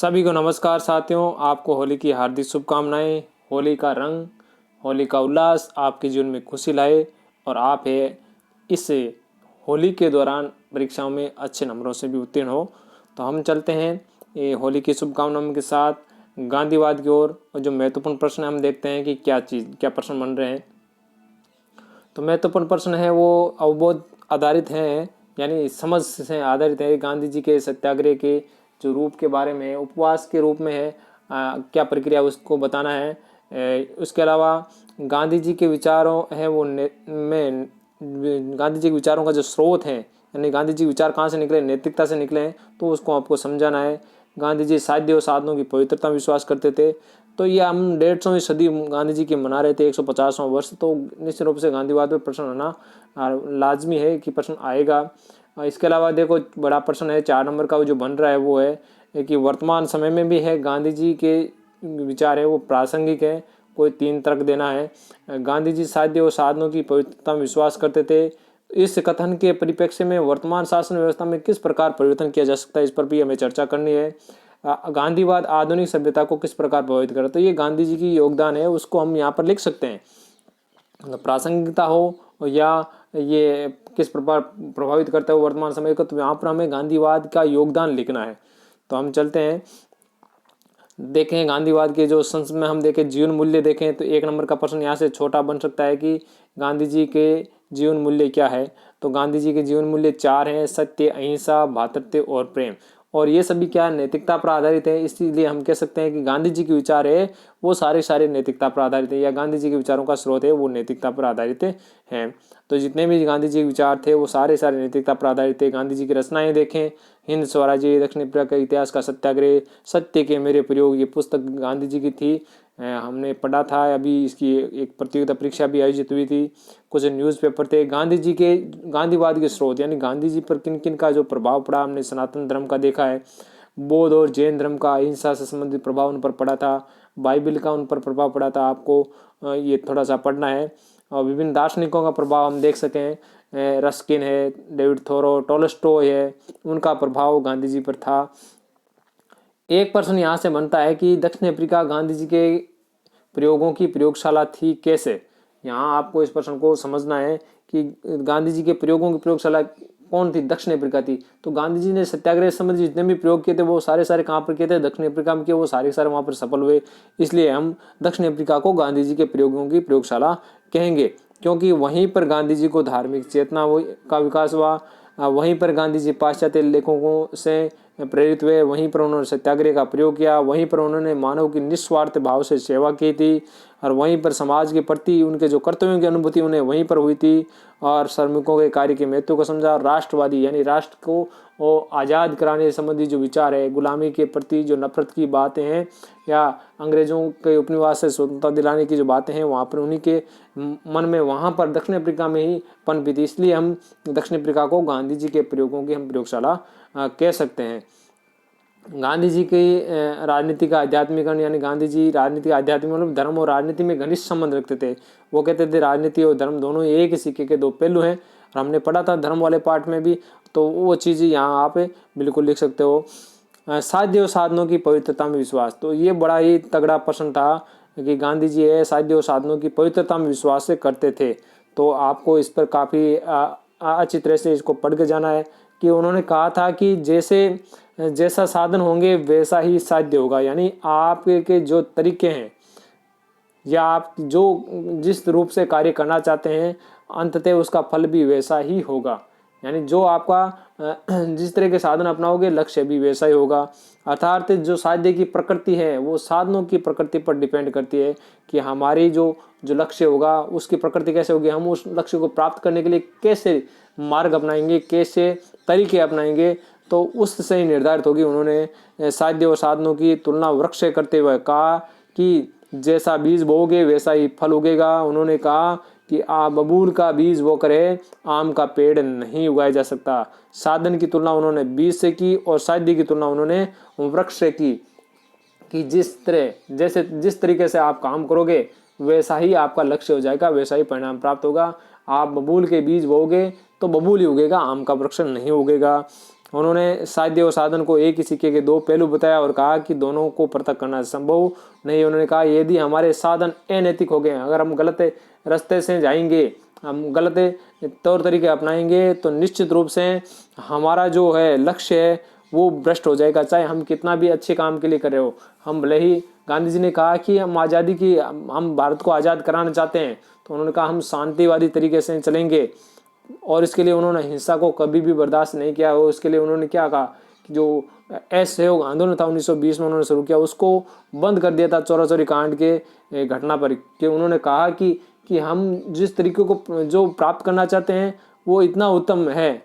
सभी को नमस्कार साथियों, आपको होली की हार्दिक शुभकामनाएं। होली का रंग, होली का उल्लास आपके जीवन में खुशी लाए और आप है इस होली के दौरान परीक्षाओं में अच्छे नंबरों से भी उत्तीर्ण हो। तो हम चलते हैं ये होली की शुभकामनाओं के साथ गांधीवाद की ओर। और जो महत्वपूर्ण प्रश्न हम देखते हैं कि क्या प्रश्न बन रहे हैं। तो महत्वपूर्ण प्रश्न है वो अवबोध आधारित हैं, यानी समझ से आधारित है। गांधी जी के सत्याग्रह के जो रूप के बारे में, उपवास के रूप में है, क्या प्रक्रिया उसको बताना है। उसके अलावा गांधी जी के विचारों है वो गांधी जी के विचारों का जो स्रोत है, यानी गांधी जी के विचार कहाँ से निकले, नैतिकता से निकले हैं, तो उसको आपको समझाना है। गांधी जी साध्य और साधनों की पवित्रता में विश्वास करते थे। तो ये हम 150वीं सदी गांधी जी की मना रहे थे, 150वां वर्ष। तो निश्चित रूप से गांधीवाद पर प्रश्न आना लाजमी है कि प्रश्न आएगा। इसके अलावा देखो, बड़ा प्रश्न है 4 नंबर का वो जो बन रहा है वो है कि वर्तमान समय में भी है गांधी जी के विचार है वो प्रासंगिक है। कोई 3 तर्क देना है। गांधी जी साध्य और साधनों की पवित्रता में विश्वास करते थे। इस कथन के परिप्रेक्ष्य में वर्तमान शासन व्यवस्था में किस प्रकार परिवर्तन किया जा सकता है, इस पर भी हमें चर्चा करनी है। गांधीवाद आधुनिक सभ्यता को किस प्रकार प्रभावित करे, तो ये गांधी जी की योगदान है, उसको हम यहाँ पर लिख सकते हैं। प्रासंगिकता हो या ये किस प्रकार प्रभावित करता है वर्तमान समय को, तो यहाँ पर हमें गांधीवाद का योगदान लिखना है। तो हम चलते हैं, देखें गांधीवाद के जो संस्थ में हम देखें जीवन मूल्य देखें, तो 1 नंबर का प्रश्न यहाँ से छोटा बन सकता है कि गांधी जी के जीवन मूल्य क्या है। तो गांधी जी के जीवन मूल्य 4 हैं: सत्य, अहिंसा, भ्रातृत्व और प्रेम। और ये सभी क्या नैतिकता पर आधारित है। इसीलिए हम कह सकते हैं कि गांधी जी के विचार है वो सारे नैतिकता पर आधारित है, या गांधी जी के विचारों का स्रोत है वो नैतिकता पर आधारित है। तो जितने भी गांधी जी के विचार थे वो सारे नैतिकता पर आधारित थे। गांधी जी की रचनाएं देखें, हिंद स्वराज्य, दक्षिण अफ्रीका का इतिहास का सत्याग्रह, सत्य के मेरे प्रयोग, ये पुस्तक गांधी जी की थी। हमने पढ़ा था। अभी इसकी एक प्रतियोगिता परीक्षा भी आयोजित हुई थी। कुछ न्यूज़पेपर थे। गांधी जी के गांधीवाद के स्रोत, यानी गांधी जी पर किन किन का जो प्रभाव पड़ा, हमने सनातन धर्म का देखा है, बौद्ध और जैन धर्म का अहिंसा से संबंधित प्रभाव उन पर पड़ा था, बाइबल का उन पर प्रभाव पड़ा था। आपको ये थोड़ा सा पढ़ना है। और विभिन्न दार्शनिकों का प्रभाव हम देख सकें, रस्किन है, डेविड थोरो, टोल्स्टॉय है, उनका प्रभाव गांधी जी पर था। एक प्रश्न यहाँ से बनता है कि दक्षिण अफ्रीका गांधी जी के प्रयोगों की प्रयोगशाला थी कैसे। यहाँ आपको इस प्रश्न को समझना है कि गांधी जी के प्रयोगों की प्रयोगशाला कौन थी, दक्षिण अफ्रीका थी। तो गांधी जी ने सत्याग्रह संबंधी जितने भी प्रयोग किए थे वो सारे कहाँ पर किए थे, दक्षिण अफ्रीका में किए। वो सारे वहाँ पर सफल हुए। इसलिए हम दक्षिण अफ्रीका को गांधी जी के प्रयोगों की प्रयोगशाला कहेंगे, क्योंकि वहीं पर गांधी जी को धार्मिक चेतना का विकास हुआ। वहीं पर गांधी जी पाश्चात्य लेखकों से प्रेरित हुए। वहीं पर उन्होंने सत्याग्रह का प्रयोग किया। वहीं पर उन्होंने मानव की निस्वार्थ भाव से सेवा की थी। और वहीं पर समाज के प्रति उनके जो कर्तव्यों की अनुभूति उन्हें वहीं पर हुई थी। और श्रमिकों के कार्य के महत्व को समझा। राष्ट्रवादी, यानी राष्ट्र को आज़ाद कराने संबंधी जो विचार है, गुलामी के प्रति जो नफरत की बातें हैं, या अंग्रेजों के उपनिवास से स्वतंत्रता दिलाने की जो बातें हैं, वहाँ पर उन्हीं के मन में वहाँ पर दक्षिण अफ्रीका में ही पनपी थी। इसलिए हम दक्षिण अफ्रीका को गांधी जी के प्रयोगों की हम प्रयोगशाला कह सकते हैं। गांधी जी की राजनीति का आध्यात्मिकरण, यानी गांधी जी राजनीति आध्यात्मिक मतलब धर्म और राजनीति में घनिष्ठ संबंध रखते थे। वो कहते थे राजनीति और धर्म दोनों एक ही सिक्के के 2 पहलू हैं। और हमने पढ़ा था धर्म वाले पार्ट में भी, तो वो चीज़ यहाँ आप बिल्कुल लिख सकते हो। साध्य और साधनों की पवित्रता में विश्वास, तो ये बड़ा ही तगड़ा प्रश्न था कि गांधी जी है साध्य और साधनों की पवित्रता में विश्वास से करते थे। तो आपको इस पर काफ़ी अच्छी तरह से इसको पढ़ के जाना है कि उन्होंने कहा था कि जैसा साधन होंगे वैसा ही साध्य होगा। यानी आपके जो तरीके हैं या आप जो जिस रूप से कार्य करना चाहते हैं, अंततः उसका फल भी वैसा ही होगा। यानी जो आपका जिस तरह के साधन अपनाओगे, लक्ष्य भी वैसा ही होगा। अर्थात जो साध्य की प्रकृति है वो साधनों की प्रकृति पर डिपेंड करती है कि हमारी जो लक्ष्य होगा उसकी प्रकृति कैसे होगी, हम उस लक्ष्य को प्राप्त करने के लिए कैसे मार्ग अपनाएंगे, कैसे तरीके अपनाएंगे, तो उससे ही निर्धारित होगी। उन्होंने साध्य और साधनों की तुलना वृक्ष से करते हुए कहा कि जैसा बीज बोओगे वैसा ही फल उगेगा। उन्होंने कहा कि बबूल का बीज बोकर आम का पेड़ नहीं उगाया जा सकता। साधन की तुलना उन्होंने बीज से की और साध्य की तुलना उन्होंने वृक्ष से की कि जिस तरीके से आप काम करोगे वैसा ही आपका लक्ष्य हो जाएगा, वैसा ही परिणाम प्राप्त होगा। आप बबूल के बीज बोओगे तो बबूल ही उगेगा, आम का वृक्ष नहीं उगेगा। उन्होंने साध्य और साधन को एक ही सिक्के के दो पहलू बताया और कहा कि दोनों को पृथक करना संभव नहीं। उन्होंने कहा यदि हमारे साधन अनैतिक हो गए, अगर हम गलत रास्ते से जाएंगे, हम गलत तौर तरीके अपनाएंगे, तो निश्चित रूप से हमारा जो है लक्ष्य है वो भ्रष्ट हो जाएगा, चाहे हम कितना भी अच्छे काम के लिए कर रहे हो। हम भले ही, गांधी जी ने कहा कि हम आज़ादी की, हम भारत को आज़ाद कराना चाहते हैं, तो उन्होंने कहा हम शांतिवादी तरीके से चलेंगे, और इसके लिए उन्होंने हिंसा को कभी भी बर्दाश्त नहीं किया। और इसके लिए उन्होंने क्या कहा कि जो असहयोग आंदोलन था 1920 में उन्होंने शुरू किया, उसको बंद कर दिया था चौरा चौरी कांड के घटना पर। कि उन्होंने कहा कि हम जिस तरीके को जो प्राप्त करना चाहते हैं वो इतना उत्तम है,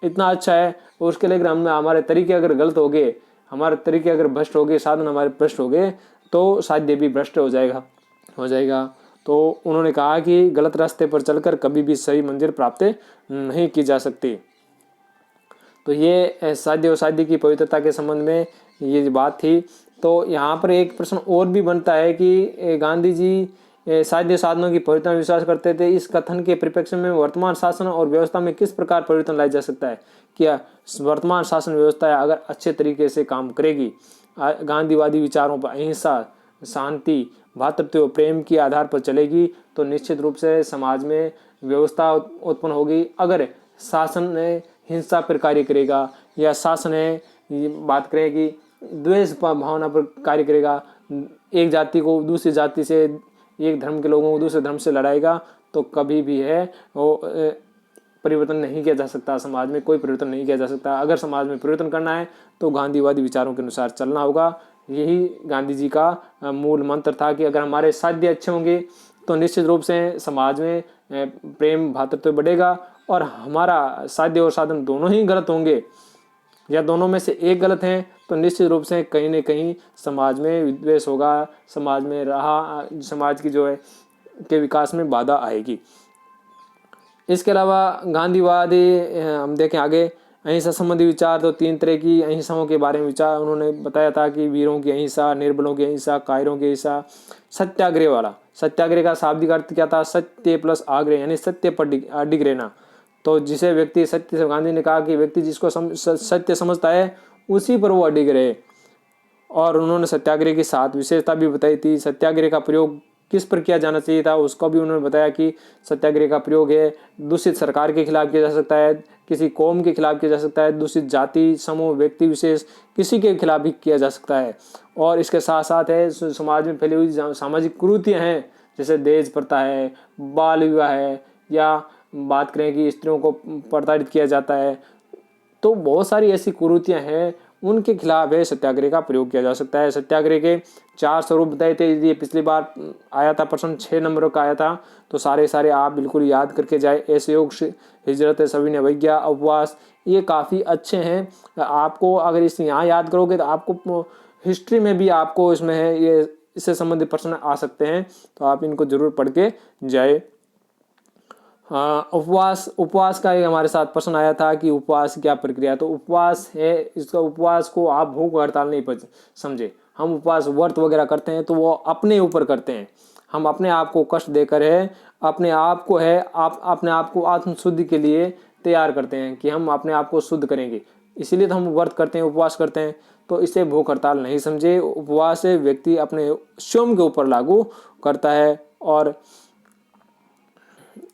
इतना अच्छा है, और उसके लिए हम हमारे तरीके अगर गलत हो गए, हमारे तरीके अगर भ्रष्ट हो गए, साधन हमारे भ्रष्ट हो गए, तो शायद ये भी भ्रष्ट हो जाएगा। तो उन्होंने कहा कि गलत रास्ते पर चलकर कभी भी सही मंजिल प्राप्त नहीं की जा सकती। तो ये साध्य और साध्य की पवित्रता के संबंध में ये बात थी। तो यहाँ पर एक प्रश्न और भी बनता है कि गांधी जी साध्य साधनों की पवित्रता में विश्वास करते थे। इस कथन के परिप्रेक्ष्य में वर्तमान शासन और व्यवस्था में किस प्रकार परिवर्तन लाया जा सकता है? क्या वर्तमान शासन व्यवस्था अगर अच्छे तरीके से काम करेगी, गांधीवादी विचारों पर, अहिंसा, शांति, भातृत्व, प्रेम के आधार पर चलेगी, तो निश्चित रूप से समाज में व्यवस्था उत्पन्न होगी। अगर शासन हिंसा पर कार्य करेगा, या शासन बात करें कि द्वेष भावना पर कार्य करेगा, एक जाति को दूसरी जाति से, एक धर्म के लोगों को दूसरे धर्म से लड़ाएगा, तो कभी भी है वो परिवर्तन नहीं किया जा सकता। समाज में कोई परिवर्तन नहीं किया जा सकता। अगर समाज में परिवर्तन करना है तो गांधीवादी विचारों के अनुसार चलना होगा। यही गांधी जी का मूल मंत्र था कि अगर हमारे साध्य अच्छे होंगे तो निश्चित रूप से समाज में प्रेम, भातृत्व बढ़ेगा, और हमारा साध्य और साधन दोनों ही गलत होंगे, या दोनों में से एक गलत है, तो निश्चित रूप से कहीं न कहीं समाज में विद्वेष होगा, समाज की जो है के विकास में बाधा आएगी। इसके अलावा गांधीवादी हम देखें आगे, अहिंसा संबंधी विचार, तो 3 तरह की अहिंसाओं के बारे में विचार उन्होंने बताया था कि वीरों की अहिंसा, निर्बलों की अहिंसा, कायरों की अहिंसा। सत्याग्रह वाला, सत्याग्रह का शाब्दिक अर्थ क्या था? सत्य प्लस आग्रह, यानी सत्य पर अडिग रहना। तो जिसे व्यक्ति सत्य से, गांधी ने कहा कि व्यक्ति जिसको सत्य समझता है उसी पर वो अडिग रहे। और उन्होंने सत्याग्रह की 7 विशेषता भी बताई थी। सत्याग्रह का प्रयोग किस पर किया जाना चाहिए था उसको भी उन्होंने बताया कि सत्याग्रह का प्रयोग है दूषित सरकार के खिलाफ किया जा सकता है, किसी कौम के खिलाफ किया जा सकता है, दूषित जाति, समूह, व्यक्ति विशेष, किसी के खिलाफ भी किया जा सकता है। और इसके साथ साथ है समाज में फैली हुई सामाजिक कुरीतियाँ हैं, जैसे दहेज प्रथा है, बाल विवाह है, या बात करें कि स्त्रियों को प्रताड़ित किया जाता है, तो बहुत सारी ऐसी कुरीतियाँ हैं, उनके खिलाफ है सत्याग्रह का प्रयोग किया जा सकता है। सत्याग्रह के 4 स्वरूप बताए थे। ये पिछली बार आया था, प्रश्न 6 नंबर का आया था, तो सारे आप बिल्कुल याद करके जाए। ऐसे योग, हिजरत, सविनय अवज्ञा, उपवास, ये काफ़ी अच्छे हैं। आपको अगर इस यहाँ याद करोगे तो आपको हिस्ट्री में भी आपको इसमें है, ये इससे संबंधित प्रश्न आ सकते हैं, तो आप इनको जरूर पढ़ के जाए। उपवास का एक हमारे साथ प्रश्न आया था कि उपवास क्या प्रक्रिया। तो उपवास है, इसका उपवास को आप भूख हड़ताल नहीं समझे। हम उपवास व्रत वगैरह करते हैं तो वो अपने ऊपर करते हैं, हम अपने आप को कष्ट देकर है, अपने आप को है, आप अपने आप को आत्मशुद्धि के लिए तैयार करते हैं कि हम अपने आप को शुद्ध करेंगे, इसीलिए तो हम व्रत करते हैं, उपवास करते हैं। तो इसे भूख हड़ताल नहीं समझे। उपवास से व्यक्ति अपने स्वयं के ऊपर लागू करता है, और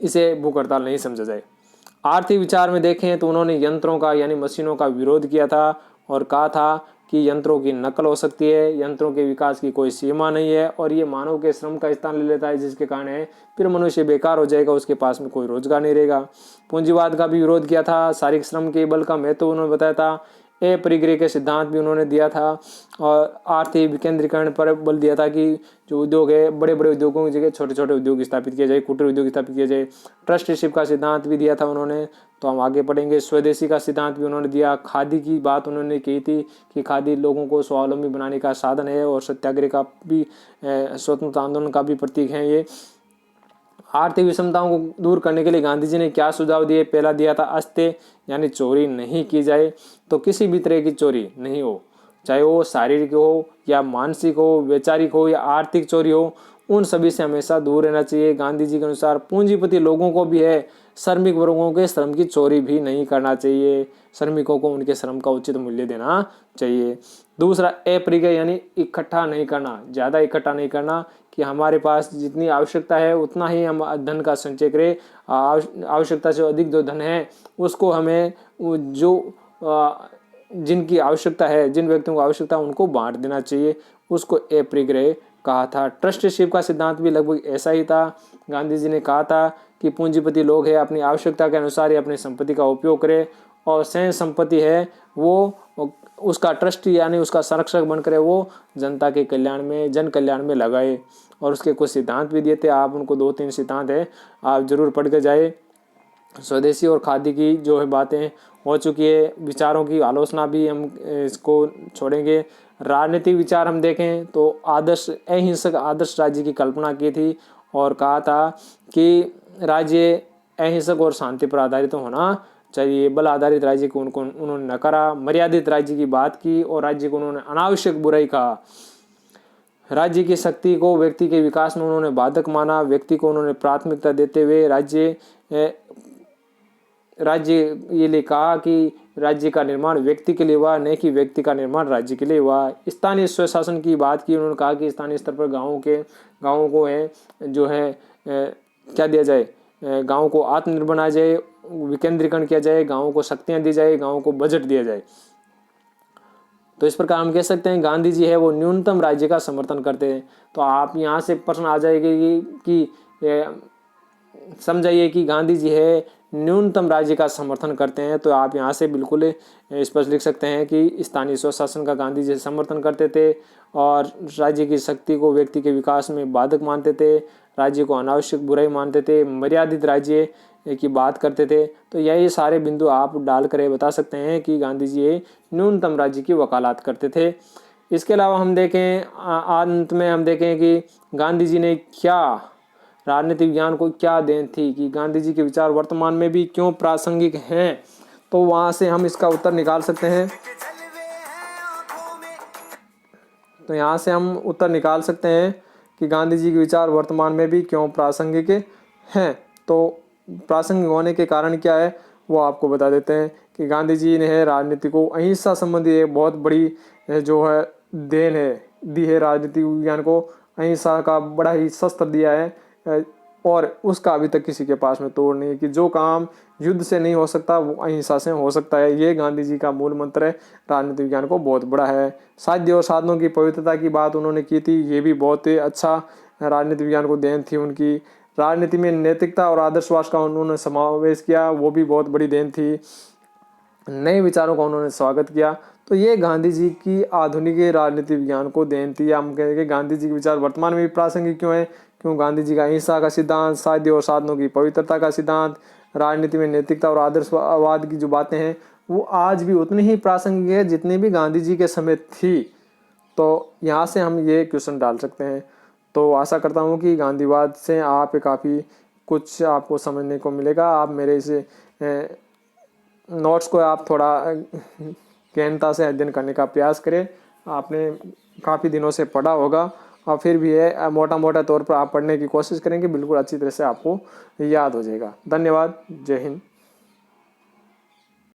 इसे भूख हड़ताल नहीं समझा जाए। आर्थिक विचार में देखें तो उन्होंने यंत्रों का, यानी मशीनों का विरोध किया था, और कहा था कि यंत्रों की नकल हो सकती है, यंत्रों के विकास की कोई सीमा नहीं है, और ये मानव के श्रम का स्थान ले लेता है, जिसके कारण है फिर मनुष्य बेकार हो जाएगा, उसके पास में कोई रोजगार नहीं रहेगा। पूंजीवाद का भी विरोध किया था। शारीरिक श्रम के बल का महत्व उन्होंने बताया था। अपरिग्रह के सिद्धांत भी उन्होंने दिया था, और आर्थिक विकेंद्रीकरण पर बल दिया था कि जो उद्योग है, बड़े बड़े उद्योगों की जगह छोटे छोटे उद्योग स्थापित किए जाए, कुटीर उद्योग स्थापित किए जाए। ट्रस्टीशिप का सिद्धांत भी दिया था उन्होंने, तो हम आगे पढ़ेंगे। स्वदेशी का सिद्धांत भी उन्होंने दिया। खादी की बात उन्होंने की थी कि खादी लोगों को स्वावलंबी बनाने का साधन है, और सत्याग्रह का भी, स्वतंत्रता आंदोलन का भी प्रतीक है ये। आर्थिक विषमताओं को दूर करने के लिए गांधी जी ने क्या सुझाव दिए? पहला दिया था अस्त्य, यानी चोरी नहीं की जाए। तो किसी भी तरह की चोरी नहीं हो, चाहे वो शारीरिक हो या मानसिक हो, वैचारिक हो या आर्थिक चोरी हो, उन सभी से हमेशा दूर रहना चाहिए। गांधी जी के अनुसार पूंजीपति लोगों को भी है श्रमिक वर्गों के श्रम की चोरी भी नहीं करना चाहिए, श्रमिकों को उनके श्रम का उचित मूल्य देना चाहिए। दूसरा अपरिग्रह यानी इकट्ठा नहीं करना, ज़्यादा इकट्ठा नहीं करना कि हमारे पास जितनी आवश्यकता है उतना ही हम धन का संचय करें। आवश्यकता से अधिक जो धन है उसको हमें जो जिनकी आवश्यकता है, जिन व्यक्तियों को आवश्यकता है उनको बांट देना चाहिए, उसको अपरिग्रह कहा था। ट्रस्टीशिप का सिद्धांत भी लगभग ऐसा ही था। गांधी जी ने कहा था कि पूंजीपति लोग हैं अपनी आवश्यकता के अनुसार ही अपनी संपत्ति का उपयोग करें और सहज संपत्ति है वो उसका ट्रस्टी यानी उसका संरक्षक बनकर वो जनता के कल्याण में, जन कल्याण में लगाए। और उसके कुछ सिद्धांत भी दिए थे, आप उनको 2-3 सिद्धांत है आप जरूर पढ़ के जाए। स्वदेशी और खादी की जो है बातें हो चुकी है, विचारों की आलोचना भी हम इसको छोड़ेंगे। राजनीतिक विचार हम देखें तो आदर्श अहिंसक आदर्श राज्य की कल्पना की थी और कहा था कि राज्य अहिंसक और शांति पर आधारित होना चाहिए। बल आधारित राज्य को उन्होंने नकारा, मर्यादित राज्य की बात की और राज्य को उन्होंने अनावश्यक बुराई कहा। राज्य की शक्ति को व्यक्ति के विकास में उन्होंने बाधक माना, व्यक्ति को उन्होंने प्राथमिकता देते हुए राज्य ये लिए कहा कि राज्य का निर्माण व्यक्ति के लिए हुआ, नहीं कि व्यक्ति का निर्माण राज्य के लिए हुआ। स्थानीय स्वशासन की बात की, उन्होंने कहा कि स्थानीय स्तर पर गाँवों को है जो है क्या दिया जाए, गाँव को आत्मनिर्भर बनाया जाए, विकेंद्रीकरण किया जाए, गाँवों को शक्तियाँ दी जाए, गाँवों को बजट दिया जाए। तो इस प्रकार हम कह सकते हैं गांधी जी है वो न्यूनतम राज्य का समर्थन करते हैं। तो आप यहाँ से प्रश्न आ जाएगा कि समझाइए कि गांधी जी है न्यूनतम राज्य का समर्थन करते हैं। तो आप यहाँ से बिल्कुल स्पष्ट लिख सकते हैं कि स्थानीय स्वशासन का गांधी जी समर्थन करते थे और राज्य की शक्ति को व्यक्ति के विकास में बाधक मानते थे, राज्य को अनावश्यक बुराई मानते थे, मर्यादित राज्य की बात करते थे। तो यही सारे बिंदु आप डालकर बता सकते हैं कि गांधी जी न्यूनतम राज्य की वकालत करते थे। इसके अलावा हम देखें अंत में हम देखें कि गांधी जी ने क्या राजनीतिक विज्ञान को क्या देन थी, कि गांधी जी के विचार वर्तमान में भी क्यों प्रासंगिक हैं। तो वहाँ से हम इसका उत्तर निकाल सकते हैं। तो यहाँ से हम उत्तर निकाल सकते हैं कि गांधी जी के विचार वर्तमान में भी क्यों प्रासंगिक हैं। तो प्रासंगिक होने के कारण क्या है वो आपको बता देते हैं कि गांधी जी ने राजनीति को अहिंसा संबंधी एक बहुत बड़ी जो है देन दी है। राजनीतिक विज्ञान को अहिंसा का बड़ा ही शस्त्र दिया है और उसका अभी तक किसी के पास में तोड़ नहीं है कि जो काम युद्ध से नहीं हो सकता वो अहिंसा से हो सकता है। ये गांधी जी का मूल मंत्र है। राजनीतिक विज्ञान को बहुत बड़ा है। साध्य और साधनों की पवित्रता की बात उन्होंने की थी, ये भी बहुत ही अच्छा राजनीतिक विज्ञान को देन थी उनकी। राजनीति में नैतिकता और आदर्शवाद का उन्होंने समावेश किया, वो भी बहुत बड़ी देन थी। नए विचारों का उन्होंने स्वागत किया। तो ये गांधी जी की आधुनिक राजनीतिक विज्ञान को देन थी। हम कहेंगे गांधी जी के विचार वर्तमान में भी प्रासंगिक क्यों है, क्यों गांधी जी का अहिंसा का सिद्धांत, साध्य और साधनों की पवित्रता का सिद्धांत, राजनीति में नैतिकता और आदर्शवाद की जो बातें हैं वो आज भी उतनी ही प्रासंगिक है जितनी भी गांधी जी के समय थी। तो यहाँ से हम ये क्वेश्चन डाल सकते हैं। तो आशा करता हूँ कि गांधीवाद से आप काफ़ी कुछ आपको समझने को मिलेगा। आप मेरे इस नोट्स को आप थोड़ा गहनता से अध्ययन करने का प्रयास करें। आपने काफ़ी दिनों से पढ़ा होगा और फिर भी है मोटा मोटा तौर पर आप पढ़ने की कोशिश करेंगे, बिल्कुल अच्छी तरह से आपको याद हो जाएगा। धन्यवाद। जय हिंद।